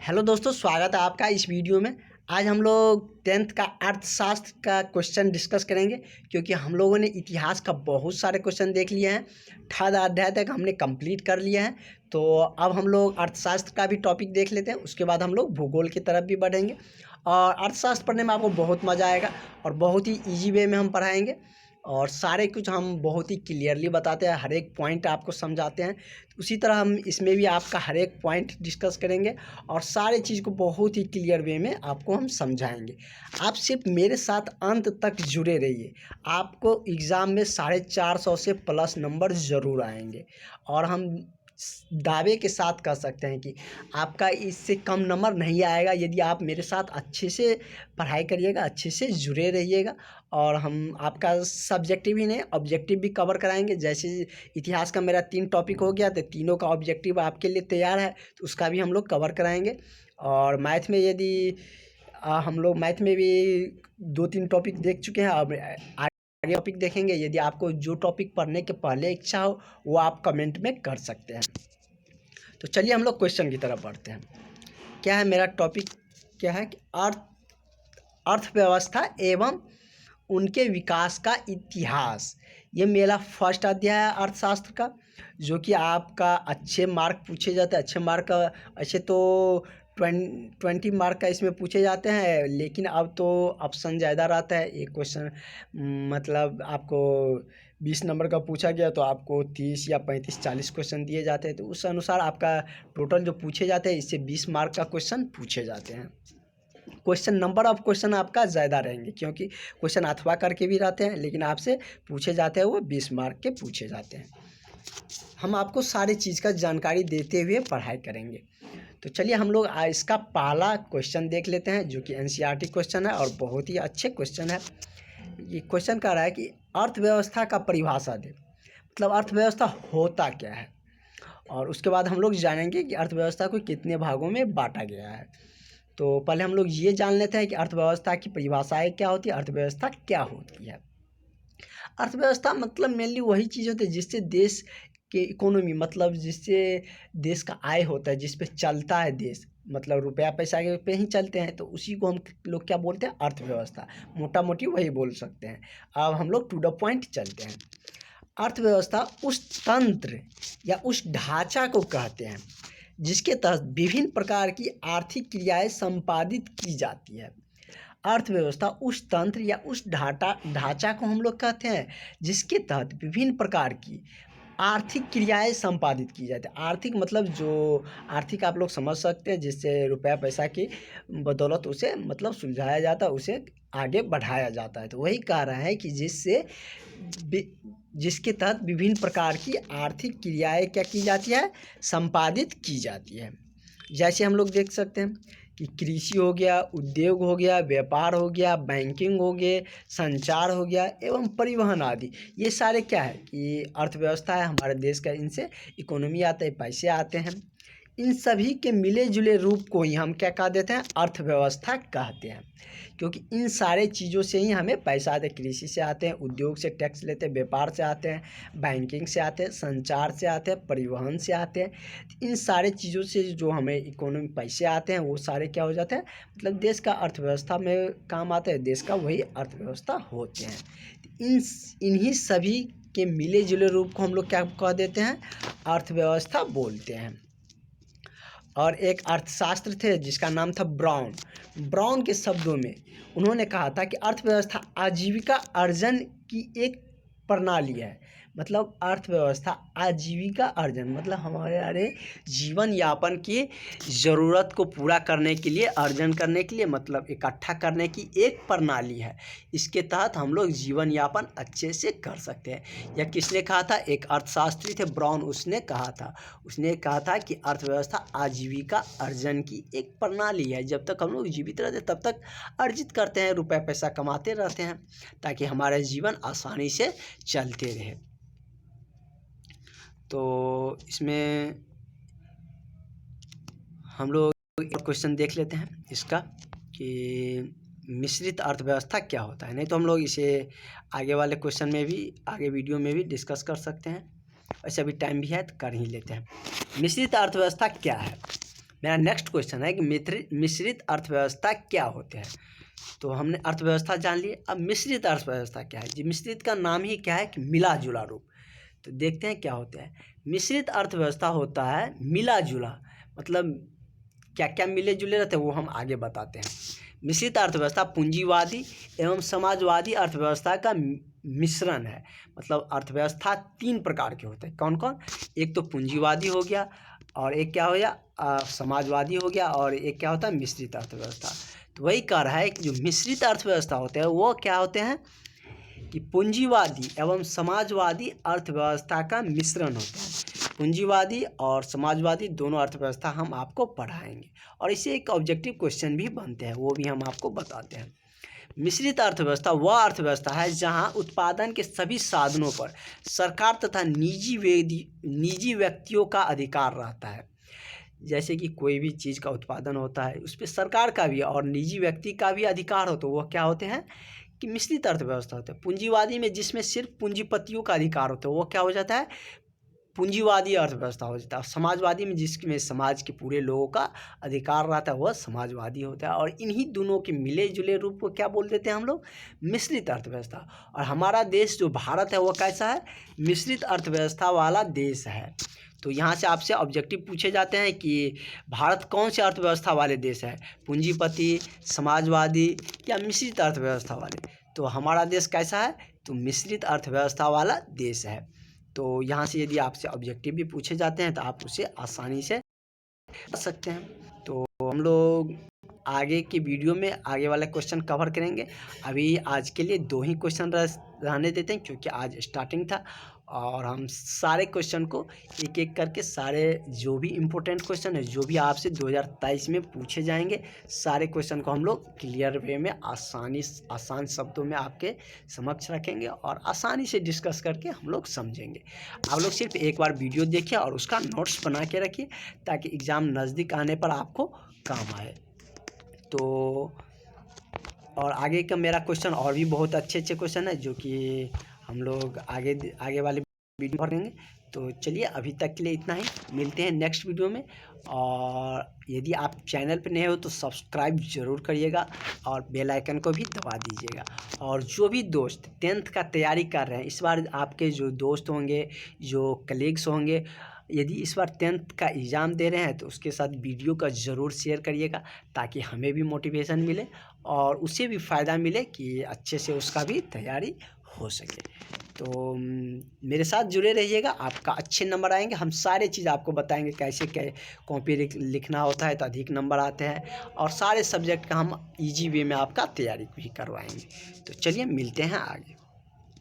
Hello दोस्तों, स्वागत है आपका इस वीडियो में। आज हम लोग 10th का अर्थशास्त्र का क्वेश्चन डिस्कस करेंगे, क्योंकि हम लोगों ने इतिहास का बहुत सारे क्वेश्चन देख लिए हैं। 3rd अध्याय तक हमने कंप्लीट कर लिया है। तो अब हम लोग अर्थशास्त्र का भी टॉपिक देख लेते हैं, उसके बाद हम लोग भूगोल की तरफ भी बढ़ेंगे। और अर्थशास्त्र पढ़ने में आपको बहुत मज़ा आएगा और बहुत ही ईजी वे में हम पढ़ाएंगे और सारे कुछ हम बहुत ही क्लियरली बताते हैं, हर एक पॉइंट आपको समझाते हैं। उसी तरह हम इसमें भी आपका हर एक पॉइंट डिस्कस करेंगे और सारे चीज़ को बहुत ही क्लियर वे में आपको हम समझाएंगे। आप सिर्फ मेरे साथ अंत तक जुड़े रहिए, आपको एग्ज़ाम में 450 से प्लस नंबर ज़रूर आएंगे। और हम दावे के साथ कह सकते हैं कि आपका इससे कम नंबर नहीं आएगा यदि आप मेरे साथ अच्छे से पढ़ाई करिएगा, अच्छे से जुड़े रहिएगा। और हम आपका सब्जेक्टिव ही नहीं, ऑब्जेक्टिव भी कवर कराएंगे। जैसे इतिहास का मेरा 3 टॉपिक हो गया, तो तीनों का ऑब्जेक्टिव आपके लिए तैयार है, तो उसका भी हम लोग कवर कराएंगे। और मैथ में यदि हम लोग मैथ में भी 2-3 टॉपिक देख चुके हैं, अब आगे टॉपिक देखेंगे। यदि आपको जो टॉपिक पढ़ने के पहले इच्छा हो वो आप कमेंट में कर सकते हैं। तो चलिए हम लोग क्वेश्चन की तरफ बढ़ते हैं। क्या है मेरा टॉपिक? क्या है कि अर्थव्यवस्था एवं उनके विकास का इतिहास। ये मेरा फर्स्ट अध्याय है अर्थशास्त्र का, जो कि आपका अच्छे मार्क पूछे जाते हैं। अच्छे मार्क अच्छे तो 20 मार्क का इसमें पूछे जाते हैं, लेकिन अब तो ऑप्शन ज़्यादा रहता है। एक क्वेश्चन मतलब आपको 20 नंबर का पूछा गया तो आपको 30 या 35-40 क्वेश्चन दिए जाते हैं। तो उस अनुसार आपका टोटल जो पूछे जाते हैं, इससे 20 मार्क का क्वेश्चन पूछे जाते हैं। क्वेश्चन नंबर ऑफ क्वेश्चन आपका ज़्यादा रहेंगे, क्योंकि क्वेश्चन अथवा करके भी रहते हैं, लेकिन आपसे पूछे जाते हैं वो 20 मार्क के पूछे जाते हैं। हम आपको सारी चीज़ का जानकारी देते हुए पढ़ाई करेंगे। तो चलिए हम लोग इसका पहला क्वेश्चन देख लेते हैं, जो कि एनसीईआरटी क्वेश्चन है और बहुत ही अच्छे क्वेश्चन है। ये क्वेश्चन कह रहा है कि अर्थव्यवस्था का परिभाषा दे, मतलब अर्थव्यवस्था होता क्या है। और उसके बाद हम लोग जानेंगे कि अर्थव्यवस्था को कितने भागों में बांटा गया है। तो पहले हम लोग ये जान लेते हैं कि अर्थव्यवस्था की परिभाषाएँ क्या होती है, अर्थव्यवस्था क्या होती है। अर्थव्यवस्था मतलब मेनली वही चीज़ होती है जिससे देश के इकोनॉमी, मतलब जिससे देश का आय होता है, जिस पे चलता है देश, मतलब रुपया पैसा के पे ही चलते हैं, तो उसी को हम लोग क्या बोलते हैं, अर्थव्यवस्था। मोटा मोटी वही बोल सकते हैं। अब हम लोग टू द पॉइंट चलते हैं। अर्थव्यवस्था उस तंत्र या उस ढांचा को कहते हैं जिसके तहत विभिन्न प्रकार की आर्थिक क्रियाएं संपादित की जाती है। अर्थव्यवस्था उस तंत्र या उस ढांचा को हम लोग कहते हैं जिसके तहत विभिन्न प्रकार की आर्थिक क्रियाएं संपादित की जाती है। आर्थिक मतलब जो आर्थिक आप लोग समझ सकते हैं, जिससे रुपया पैसा की बदौलत उसे मतलब सुलझाया जाता है, उसे आगे बढ़ाया जाता है। तो वही कह रहा है कि जिसके तहत विभिन्न प्रकार की आर्थिक क्रियाएं क्या की जाती है, संपादित की जाती है। जैसे हम लोग देख सकते हैं कि कृषि हो गया, उद्योग हो गया, व्यापार हो गया, बैंकिंग हो गए, संचार हो गया एवं परिवहन आदि। ये सारे क्या है कि अर्थव्यवस्था है हमारे देश का। इनसे इकोनॉमी आता है, पैसे आते हैं। इन सभी के मिले जुले रूप को ही हम क्या कह देते हैं, अर्थव्यवस्था कहते हैं। क्योंकि इन सारे चीज़ों से ही हमें पैसा आते हैं। कृषि से आते हैं, उद्योग से टैक्स लेते हैं, व्यापार से आते हैं, बैंकिंग से आते हैं, संचार से आते हैं, परिवहन से आते हैं। इन सारे चीज़ों से जो हमें इकोनॉमी पैसे आते हैं, वो सारे क्या हो जाते हैं, मतलब देश का अर्थव्यवस्था में काम आते हैं, देश का वही अर्थव्यवस्था होते हैं। इन्हीं सभी के मिले जुले रूप को हम लोग क्या कह देते हैं, अर्थव्यवस्था बोलते हैं। और एक अर्थशास्त्र थे जिसका नाम था ब्राउन। ब्राउन के शब्दों में उन्होंने कहा था कि अर्थव्यवस्था आजीविका अर्जन की एक प्रणाली है। मतलब अर्थव्यवस्था आजीविका अर्जन मतलब हमारे जीवन यापन की ज़रूरत को पूरा करने के लिए, अर्जन करने के लिए, मतलब इकट्ठा करने की एक प्रणाली है। इसके तहत हम लोग जीवन यापन अच्छे से कर सकते हैं। यह किसने कहा था? एक अर्थशास्त्री थे ब्राउन, उसने कहा था कि अर्थव्यवस्था आजीविका अर्जन की एक प्रणाली है। जब तक हम लोग जीवित रहते तब तक अर्जित करते हैं, रुपया पैसा कमाते रहते हैं, ताकि हमारा जीवन आसानी से चलते रहे। तो इसमें हम लोग क्वेश्चन देख लेते हैं इसका कि मिश्रित अर्थव्यवस्था क्या होता है। नहीं तो हम लोग इसे आगे वाले क्वेश्चन में भी, आगे वीडियो में भी डिस्कस कर सकते हैं। वैसे अभी टाइम भी है तो कर ही लेते हैं। मिश्रित अर्थव्यवस्था क्या है? मेरा नेक्स्ट क्वेश्चन है कि मिश्रित अर्थव्यवस्था क्या होते हैं। तो हमने अर्थव्यवस्था जान ली, अब मिश्रित अर्थव्यवस्था क्या है जी। मिश्रित का नाम ही क्या है कि मिला जुला रूप। तो देखते हैं क्या होता है। मिश्रित अर्थव्यवस्था होता है मिला जुला, मतलब क्या क्या मिले जुले रहते हैं वो हम आगे बताते हैं। मिश्रित अर्थव्यवस्था पूंजीवादी एवं समाजवादी अर्थव्यवस्था का मिश्रण है। मतलब अर्थव्यवस्था 3 प्रकार के होते हैं। कौन कौन? एक तो पूंजीवादी हो गया, और एक क्या हो गया समाजवादी हो गया, और एक क्या होता है मिश्रित अर्थव्यवस्था। तो वही कह रहा है कि जो मिश्रित अर्थव्यवस्था होते हैं वो क्या होते हैं कि पूंजीवादी एवं समाजवादी अर्थव्यवस्था का मिश्रण होता है। पूंजीवादी और समाजवादी दोनों अर्थव्यवस्था हम आपको पढ़ाएंगे, और इससे एक ऑब्जेक्टिव क्वेश्चन भी बनते हैं, वो भी हम आपको बताते हैं। मिश्रित अर्थव्यवस्था वह अर्थव्यवस्था है जहां उत्पादन के सभी साधनों पर सरकार तथा निजी व्यक्तियों का अधिकार रहता है। जैसे कि कोई भी चीज़ का उत्पादन होता है उस पर सरकार का भी और निजी व्यक्ति का भी अधिकार हो, तो वह क्या होते हैं कि मिश्रित अर्थव्यवस्था होता है। पूंजीवादी में जिसमें सिर्फ पूंजीपतियों का अधिकार होता है वो क्या हो जाता है पूंजीवादी अर्थव्यवस्था हो जाता है। समाजवादी में जिसमें समाज के पूरे लोगों का अधिकार रहता है वह समाजवादी होता है। और इन्हीं दोनों के मिले जुले रूप को क्या बोल देते हैं हम लोग? मिश्रित अर्थव्यवस्था। और हमारा देश जो भारत है वो कैसा है? मिश्रित अर्थव्यवस्था वाला देश है। तो यहाँ से आपसे ऑब्जेक्टिव पूछे जाते हैं कि भारत कौन से अर्थव्यवस्था वाले देश है, पूंजीपति, समाजवादी या मिश्रित अर्थव्यवस्था वाले। तो हमारा देश कैसा है? तो मिश्रित अर्थव्यवस्था वाला देश है। तो यहाँ से यदि आपसे ऑब्जेक्टिव भी पूछे जाते हैं तो आप उसे आसानी से कर सकते हैं। तो हम लोग आगे की वीडियो में आगे वाला क्वेश्चन कवर करेंगे। अभी आज के लिए 2 ही क्वेश्चन रहने देते हैं, क्योंकि आज स्टार्टिंग था, और हम सारे क्वेश्चन को एक एक करके, सारे जो भी इम्पोर्टेंट क्वेश्चन है जो भी आपसे 2023 में पूछे जाएंगे, सारे क्वेश्चन को हम लोग क्लियर वे में आसान शब्दों में आपके समक्ष रखेंगे और आसानी से डिस्कस करके हम लोग समझेंगे। आप लोग सिर्फ एक बार वीडियो देखिए और उसका नोट्स बना के रखिए, ताकि एग्ज़ाम नज़दीक आने पर आपको काम आए। तो और आगे का मेरा क्वेश्चन और भी बहुत अच्छे क्वेश्चन है, जो कि हम लोग आगे वाले वीडियो पढ़ेंगे। तो चलिए अभी तक के लिए इतना ही, मिलते हैं नेक्स्ट वीडियो में। और यदि आप चैनल पर नए हो तो सब्सक्राइब ज़रूर करिएगा और बेल आइकन को भी दबा दीजिएगा। और जो भी दोस्त 10th का तैयारी कर रहे हैं, इस बार आपके जो दोस्त होंगे, जो कलीग्स होंगे, यदि इस बार 10th का एग्ज़ाम दे रहे हैं तो उसके साथ वीडियो का ज़रूर शेयर करिएगा, ताकि हमें भी मोटिवेशन मिले और उसे भी फ़ायदा मिले कि अच्छे से उसका भी तैयारी हो सके। तो मेरे साथ जुड़े रहिएगा, आपका अच्छे नंबर आएंगे। हम सारे चीज़ आपको बताएंगे कैसे कॉपी लिखना होता है तो अधिक नंबर आते हैं, और सारे सब्जेक्ट का हम ईजी वे में आपका तैयारी भी करवाएंगे। तो चलिए मिलते हैं आगे।